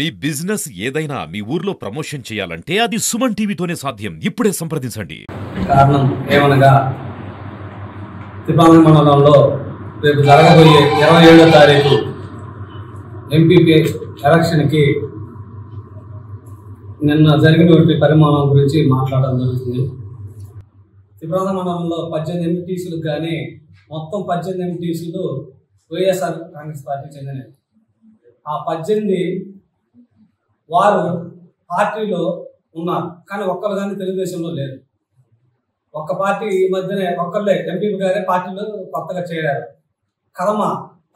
మీ business ఏదైనా మీ ఊర్లో promotion చేయాలంటే అది సుమన్ టీవీతోనే సాధ్యం. ఇప్పుడే సంప్రదించండి. కారణం ఏమనగా తిరుపతి మండలంలో రేపు జరగబోయే 27వ తారీఖు ఎంపీపీ ఎలక్షన్కి నిన్న జరిగినటువంటి పరిమాణం గురించి మాట్లాడడం జరుగుతుంది. తిరుపతి మండలంలో 18 ఎంపీటీసీలు కానీ మొత్తం 18 ఎంపీటీసీలు వైఎస్ఆర్ కాంగ్రెస్ పార్టీకి చెందినవి. ఆ 18 వారు పార్టీలో ఉన్నారు, కానీ ఒక్కరు కానీ తెలుగుదేశంలో లేరు. ఒక్క పార్టీ ఈ మధ్యనే ఒక్కళ్ళే ఎంపీపీ గారే పార్టీలో కొత్తగా చేరారు. కదమ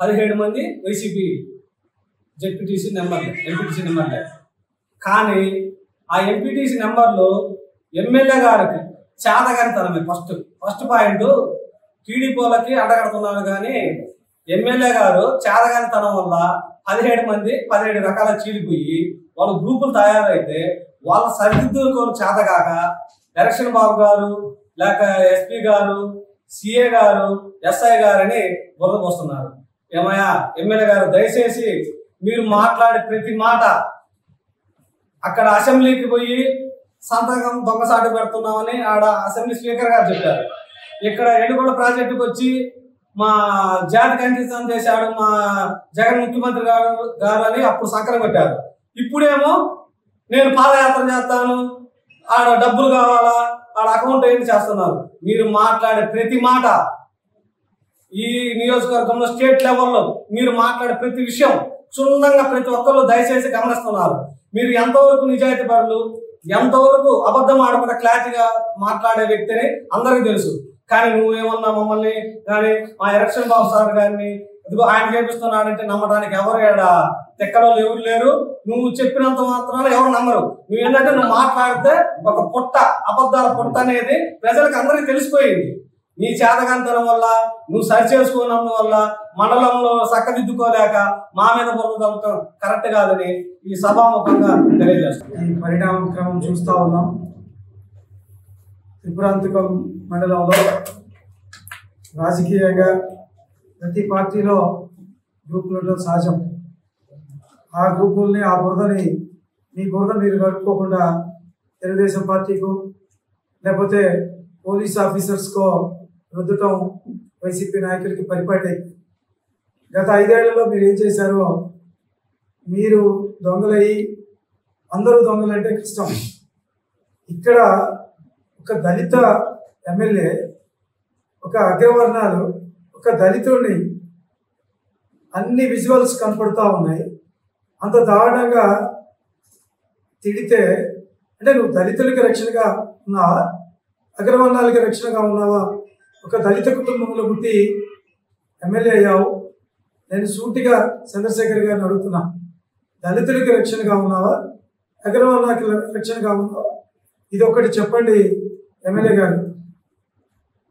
17 మంది వైసీపీ జెడ్పీటీసీ నెంబర్లే, ఎంపీటీసీ నెంబర్లే. కానీ ఆ ఎంపీటీసీ నెంబర్లు ఎమ్మెల్యే గారికి చేతగానితనమే. ఫస్ట్ పాయింట్ టీడీపీలకి అడ్డగడుతున్నారు, కానీ ఎమ్మెల్యే గారు చేతగానితనం వల్ల 17 మంది 17 రకాల చీలిపోయి వాళ్ళు గ్రూపులు తయారైతే వాళ్ళ సరిదిద్దులకు చేతగాక ఎలక్షన్ బాబు గారు లేక ఎస్పీ గారు, సిఏ గారు, ఎస్ఐ గారు అని బుర్ర పోస్తున్నారు. ఏమయ్యా ఎమ్మెల్యే గారు, దయచేసి మీరు మాట్లాడే ప్రతి మాట అక్కడ అసెంబ్లీకి పోయి సంతకం దొంగసాటు పెడుతున్నామని ఆడ అసెంబ్లీ స్పీకర్ గారు చెప్పారు. ఇక్కడ ఎడుగొండ ప్రాజెక్టుకు వచ్చి మా జాతికి అంకితం చేశాడు మా జగన్ ముఖ్యమంత్రి గారు అని అప్పుడు సంకరం పెట్టారు. ఇప్పుడేమో నేను పాదయాత్ర చేస్తాను, ఆడ డబ్బులు కావాలా, ఆడ అకౌంట్ ఏంటి చేస్తున్నారు. మీరు మాట్లాడే ప్రతి మాట ఈ నియోజకవర్గంలో స్టేట్ లెవెల్లో మీరు మాట్లాడే ప్రతి విషయం క్షుణ్ణంగా ప్రతి ఒక్కరు దయచేసి గమనిస్తున్నారు. మీరు ఎంతవరకు నిజాయితీ పరులు, ఎంతవరకు అబద్ధం ఆడకుండా క్లారిటీగా మాట్లాడే వ్యక్తిని అందరికీ తెలుసు. కానీ నువ్వేమన్నా మమ్మల్ని కానీ మా ఎలక్షన్ బాబు సార్ గారిని ఇదిగో ఆయన చేపిస్తున్నాడంటే నమ్మడానికి ఎవరు తెక్కలో ఎవరు లేరు. నువ్వు చెప్పినంత మాత్రాన ఎవరు నమ్మరు. నువ్వు ఏంటంటే నువ్వు మాట్లాడితే ఒక పుట్ట, అబద్ధాల పుట్ట అనేది ప్రజలకు అందరికీ తెలిసిపోయింది. నీ చేతగాంతనం వల్ల నువ్వు సరి చేసుకోవడం వల్ల మండలంలో చక్కదిద్దుకోలేక మా మీద బుర్రదలటం కరెక్ట్ కాదని ఈ సభాముఖంగా తెలియజేస్తాం. ఈ పరిణామ క్రమం చూస్తూ ఉన్నాం. త్రిపురాంతకం మండలంలో రాజకీయంగా ప్రతి పార్టీలో గ్రూపులలో సహజం. ఆ గ్రూపుల్ని, ఆ బురదని మీ బురద మీరు కలుపుకోకుండా తెలుగుదేశం పార్టీకు లేకపోతే పోలీస్ ఆఫీసర్స్కో రుద్దటం వైసీపీ నాయకులకి పరిపాటి. గత 5 ఏళ్లలో మీరు ఏం చేశారో, మీరు దొంగలయ్యి అందరూ దొంగలంటే కష్టం. ఇక్కడ ఒక దళిత ఎమ్మెల్యే, ఒక అగ్రవర్ణాలు, ఒక దళితుడిని అన్ని విజువల్స్ కనపడుతూ ఉన్నాయి. అంత దారుణంగా తిడితే అంటే నువ్వు దళితులకి రక్షణగా ఉన్నావా, అగ్రవర్ణాలకి రక్షణగా ఉన్నావా? ఒక దళిత కుటుంబంలో పుట్టి ఎమ్మెల్యే అయ్యావు. నేను సూటిగా చంద్రశేఖర్ గారిని అడుగుతున్నా, దళితులకి రక్షణగా ఉన్నావా, అగ్రవర్ణాలకి రక్షణగా ఉన్నావా? ఇది ఒకటి చెప్పండి ఎమ్మెల్యే గారు.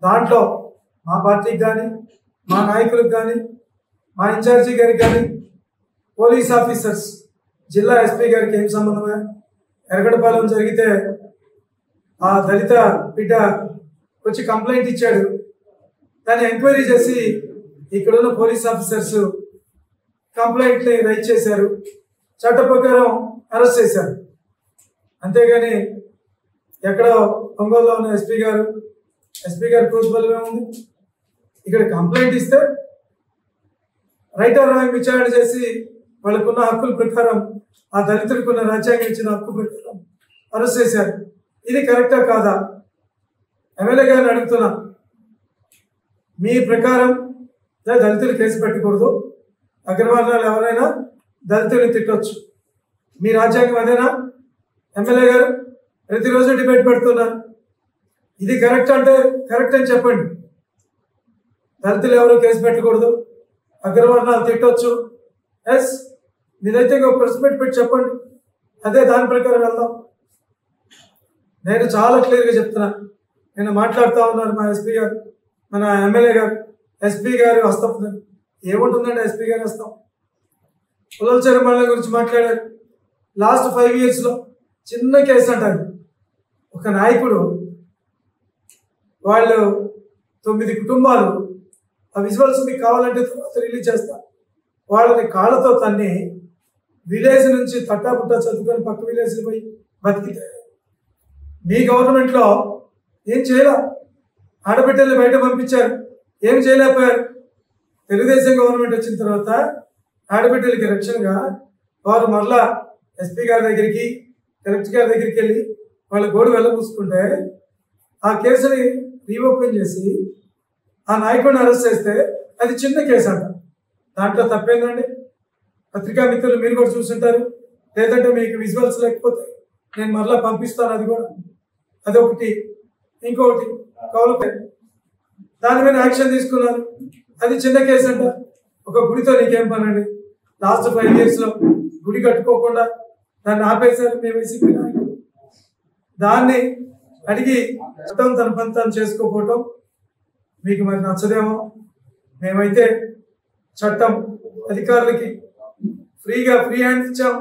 దాంట్లో మా పార్టీకి కానీ, మా నాయకులకు కానీ, మా ఇన్ఛార్జి గారికి కానీ, పోలీస్ ఆఫీసర్స్, జిల్లా ఎస్పీ గారికి ఏం సంబంధమే? ఎరగడపాలెం జరిగితే ఆ దళిత బిడ్డ వచ్చి కంప్లైంట్ ఇచ్చాడు. దాన్ని ఎంక్వైరీ చేసి ఇక్కడున్న పోలీస్ ఆఫీసర్స్ కంప్లైంట్ని రైట్ చేశారు, చట్ట ప్రకారం అరెస్ట్ చేశారు. అంతేగాని ఎక్కడో ఒంగోలులో ఉన్న ఎస్పీ గారు ప్రోత్బలమే ఉంది. ఇక్కడ కంప్లైంట్ ఇస్తే రైట్ ఆర్ రాంగ్ విచారణ చేసి వాళ్ళకున్న హక్కుల ప్రకారం, ఆ దళితులకు ఉన్న రాజ్యాంగం ఇచ్చిన హక్కు ప్రకారం అరెస్ట్ చేశారు. ఇది కరెక్టా కాదా? ఎమ్మెల్యే గారిని అడుగుతున్నా, మీ ప్రకారం దళితులు కేసు పెట్టకూడదు, అగ్రవర్ణాలు ఎవరైనా దళితుల్ని తిట్టవచ్చు, మీ రాజ్యాంగం అదేనా? ఎమ్మెల్యే గారు ప్రతిరోజు డిబేట్ పెడుతున్నారు. ఇది కరెక్ట్ అంటే కరెక్ట్ అని చెప్పండి. దళితులు ఎవరు కేసు పెట్టకూడదు, అగ్రవర్ణాలు తిట్టవచ్చు. ఎస్, మీరైతే ఒక ప్రెస్ మీట్ పెట్టి చెప్పండి, అదే దాని ప్రకారం వెళ్దాం. నేను చాలా క్లియర్గా చెప్తున్నా. నేను మాట్లాడుతూ ఉన్నారు మా ఎస్పీ గారు, మన ఎమ్మెల్యే గారు. ఎస్పీ గారు హస్తం ఏముంటుందండి? ఎస్పీ గారు హస్తం పుల్లలచెరు మండలం గురించి మాట్లాడారు. లాస్ట్ 5 yearsలో చిన్న కేసు అంటారు. ఒక నాయకుడు, వాళ్ళు 9 కుటుంబాలు, ఆ విజువల్స్ మీకు కావాలంటే తర్వాత రిలీజ్ చేస్తా, వాళ్ళని కాళ్ళతో తన్ని విలేజ్ నుంచి తట్టాపుట్ట చదువుకొని పక్క విలేజ్కి పోయి బతికితే మీ గవర్నమెంట్లో ఏం చేయలే. ఆడబిడ్డల్ని బయట పంపించారు, ఏం చేయలేకపోయారు. తెలుగుదేశం గవర్నమెంట్ వచ్చిన తర్వాత ఆడబిడ్డలకి రక్షణగా వారు మరలా ఎస్పీ గారి దగ్గరికి, కలెక్టర్ గారి దగ్గరికి వెళ్ళి వాళ్ళ గోడు వెళ్ళబూసుకుంటే ఆ కేసుని రీఓపెన్ చేసి ఆ నాయకుడిని అరెస్ట్ చేస్తే అది చిన్న కేసు అంట. దాంట్లో తప్పేందండి? పత్రికా మిత్రులు మీరు కూడా చూస్తుంటారు, లేదంటే మీకు విజువల్స్ లేకపోతే నేను మరలా పంపిస్తాను. అది కూడా అదొకటి. ఇంకొకటి కౌలుపై దాని మీద యాక్షన్ తీసుకున్నారు, అది చిన్న కేసు అంట. ఒక గుడితో నీకేం పని అండి? లాస్ట్ 5 years గుడి కట్టుకోకుండా దాన్ని ఆపేశారు మీ వైసీపీ నాయకులు. దాన్ని అడిగి చట్టం తన పని తాను చేసుకోకపోవటం మీకు మరి నచ్చదేమో. మేమైతే చట్టం అధికారులకి ఫ్రీ హ్యాండ్ ఇచ్చాం,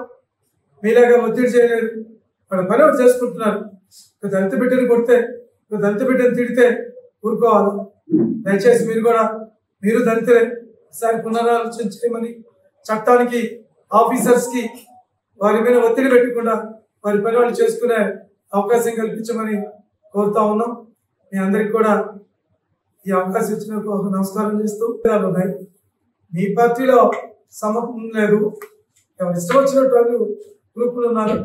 మీలాగా ఒత్తిడి చేయలేదు. వాళ్ళ పని ఒకటి చేసుకుంటున్నారు. ఒక దళిత బిడ్డని కొడితే, ఒక దళిత బిడ్డని తిడితే ఊరుకోవాలి. దయచేసి మీరు దళితులే, ఒకసారి పునరాలోచన చేయమని చట్టానికి, ఆఫీసర్స్కి వారి మీద ఒత్తిడి పెట్టకుండా వారి పని వాళ్ళు చేసుకునే అవకాశం కల్పించమని కోరుతా ఉన్నాం. మీ అందరికి కూడా ఈ అవకాశం ఇచ్చినందుకు ఒక నమస్కారం చేస్తూ ఉన్నాయి. మీ పార్టీలో సమర్థం లేదు, ఎవరు ఇష్టం వచ్చినట్టు వాళ్ళు గ్రూపులు ఉన్నారు.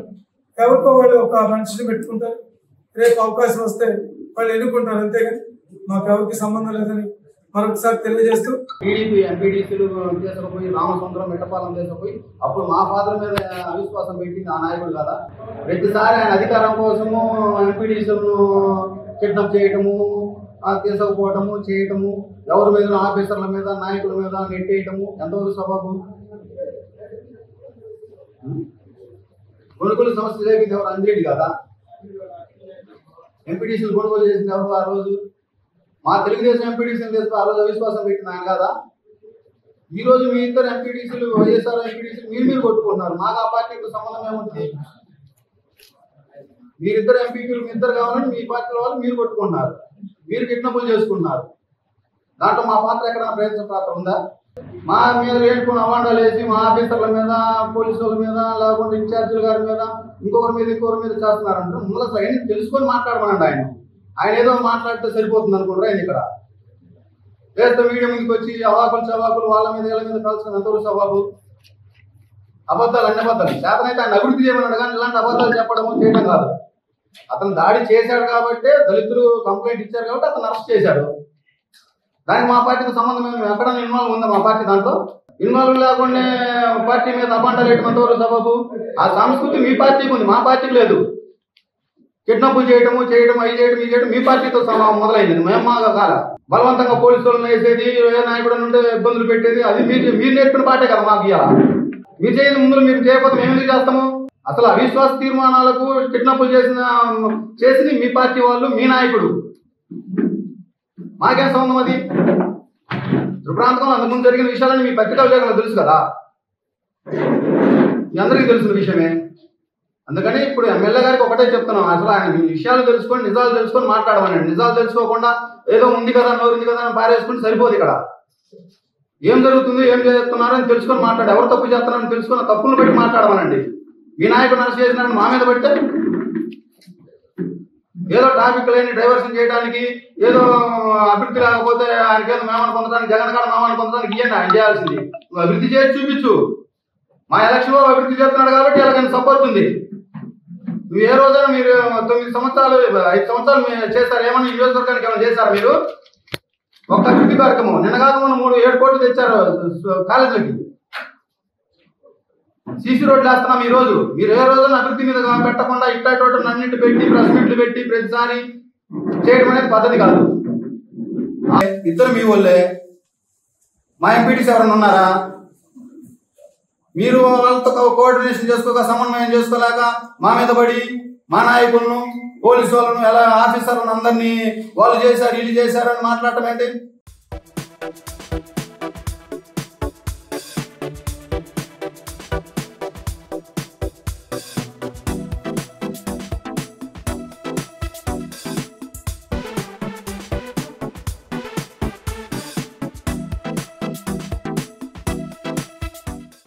ఎవరికో వాళ్ళు ఒక మనిషిని పెట్టుకుంటారు, రేపు అవకాశం వస్తే వాళ్ళు ఎన్నుకుంటారు, అంతేగాని మాకు ఎవరికి సంబంధం లేదని మరొకసారి తెలియజేస్తూ టీడీపీ ఎంపీడీసీలు తీసుకుపోయి రామచంద్రం మిట్టపాలెం తీసుకుపోయి అప్పుడు మా ఫాదర్ మీద అవిశ్వాసం పెట్టింది ఆ నాయకుడు కదా. ప్రతిసారి ఆయన అధికారం కోసము ఎంపీడీసీలను కిడ్నాప్ చేయటము, తీసుకుపోవటము, చేయటము, ఎవరి మీద ఆఫీసర్ల మీద నాయకుల మీద నెట్టేయటము ఎంతవరకు సభకు కొనుగోలు సమస్య జరిగింది ఎవరు? అందిరెడ్డి కదా. ఎంపీడీసీలు కొనుగోలు చేసింది ఎవరు ఆ రోజు? మా తెలుగుదేశం ఎంపీడీసీలు తీసుకు ఆ రోజు అవిశ్వాసం పెట్టిన ఆయన కదా. ఈ రోజు మీ ఇద్దరు ఎంపీడీసీలు, వైఎస్ఆర్ ఎంపీడీసీలు మీరు కొట్టుకుంటున్నారు. మాకు ఆ పార్టీకి సంబంధం ఏముంటుంది? మీరిద్దరు ఎంపీలు మీ ఇద్దరు కావాలని మీ పార్టీ వాళ్ళు మీరు కొట్టుకుంటున్నారు, మీరు కిడ్నాపులు చేసుకుంటున్నారు. దాంట్లో మా పాత్ర ఎక్కడైనా ప్రయత్న పాత్ర ఉందా? మా మీద వేడుకుని అవాండాలు వేసి మా ఆఫీసర్ల మీద, పోలీసు వాళ్ళ మీద, లేకపోతే ఇన్ఛార్జీల గారి మీద, ఇంకొకరి మీద చేస్తున్నారంటే ముందు అసలు ఆయన తెలుసుకొని మాట్లాడమనండి. ఆయన ఏదో మాట్లాడితే సరిపోతుంది అనుకుంటారు. ఆయన ఇక్కడ వేస్తే మీడియా ముందుకు వచ్చి అవాకులు చవాకులు వాళ్ళ మీద వీళ్ళ మీద కలుసుకుని ఎంతవరకు సవాకు అబద్ధాలు, అన్ని అబద్ధాలు. చేతనైతే ఆయన అభివృద్ధి చేయమన్నాడు, కానీ ఇలాంటి అబద్ధాలు చెప్పడము చేయడం కాదు. అతను దాడి చేశాడు కాబట్టి, దళితులు కంప్లైంట్ ఇచ్చారు కాబట్టి అతను అరెస్ట్ చేశాడు. దానికి మా పార్టీకి సంబంధం ఏమి ఎక్కడైనా ఇన్వాల్వ్ ఉందా? మా పార్టీ దాంట్లో ఇన్వాల్వ్ లేకుండా పార్టీ మీద అబాండాలు వేయడం ఎంతవరకు సబబు? ఆ సంస్కృతి మీ పార్టీకి ఉంది, మా పార్టీకి లేదు. కిడ్నాపులు చేయడం, అవి చేయడం మీ పార్టీతో మొదలైంది. మేము మా కాల బలవంతంగా పోలీసు వాళ్ళని వేసేది, ఏ నాయకుడు నుండి ఇబ్బందులు పెట్టేది, అది మీరు నేర్పిన పార్టీ కదా మాకు. ఇవాళ మీరు చేయని ముందు మీరు చేయకపోతే మేము ఎందుకు చేస్తాము? అసలు అవిశ్వాస తీర్మానాలకు కిడ్నాపులు చేసింది మీ పార్టీ వాళ్ళు, మీ నాయకుడు. మాకేం సంబంధం అది? త్రిప్రాంతకంలో అంతకుముందు జరిగిన విషయాలని మీ పత్రికా విలేకరులకు తెలుసు కదా, మీ అందరికీ తెలిసిన విషయమే. అందుకని ఇప్పుడు ఎమ్మెల్యే గారికి ఒకటే చెప్తున్నాం, అసలు ఆయన విషయాలు తెలుసుకొని, నిజాలు తెలుసుకొని మాట్లాడమనండి. నిజాలు తెలుసుకోకుండా ఏదో ఉంది కదా, నోరుంది కదా అని పారేసుకుంటే సరిపోదు. ఇక్కడ ఏం జరుగుతుంది, ఏం చేస్తున్నారు అని తెలుసుకొని మాట్లాడు. ఎవరు తప్పు చేస్తున్నారని తెలుసుకొని తప్పులు బట్టి మాట్లాడమనండి. మీ నాయకుడు అరెస్ట్ చేసినారని మా మీద పడితే ఏదో ట్రాఫిక్ లేని డైవర్షన్ చేయడానికి, ఏదో అభివృద్ధి లేకపోతే ఆయనకేదో మేమని పొందడానికి, జగన్ గారు మేమని పొందడానికి ఇవ్వండి. ఆయన చేయాల్సింది అభివృద్ధి చేసి చూపించు. మా ఎలక్షన్లో అభివృద్ధి చేస్తున్నాడు కాబట్టి వాళ్ళకి సపోర్ట్ ఉంది. నువ్వు ఏ రోజైనా మీరు 9 సంవత్సరాలు 5 సంవత్సరాలు చేశారు, ఏమన్నా ఈ నియోజకవర్గానికి ఏమైనా చేశారు మీరు? ఒక్క అభివృద్ధి కార్యక్రమం నిన్న కాక 7 కోట్లు తెచ్చారు కాలేజీలకి. సీసీ రోడ్లు వేస్తున్నాం. ఈ రోజు మీరు ఏ రోజున అభివృద్ధి మీద పెట్టకుండా ఇట్టాటోటం అన్నింటి పెట్టి, ప్రెస్ మీట్లు పెట్టి ప్రతిసారి చేయడం అనేది పద్ధతి కాదు. ఇద్దరు మీ వాళ్ళే. మా ఎంపీటీసీ ఎవరైనా ఉన్నారా? మీరు వాళ్ళతో కోఆర్డినేషన్ చేసుకోక, సమన్వయం చేసుకోలేక మా మీద పడి మా నాయకులను, పోలీసు వాళ్ళను, ఎలా ఆఫీసర్లను అందరినీ వాళ్ళు చేశారు, వీళ్ళు చేశారు అని మాట్లాడటం ఏంటి?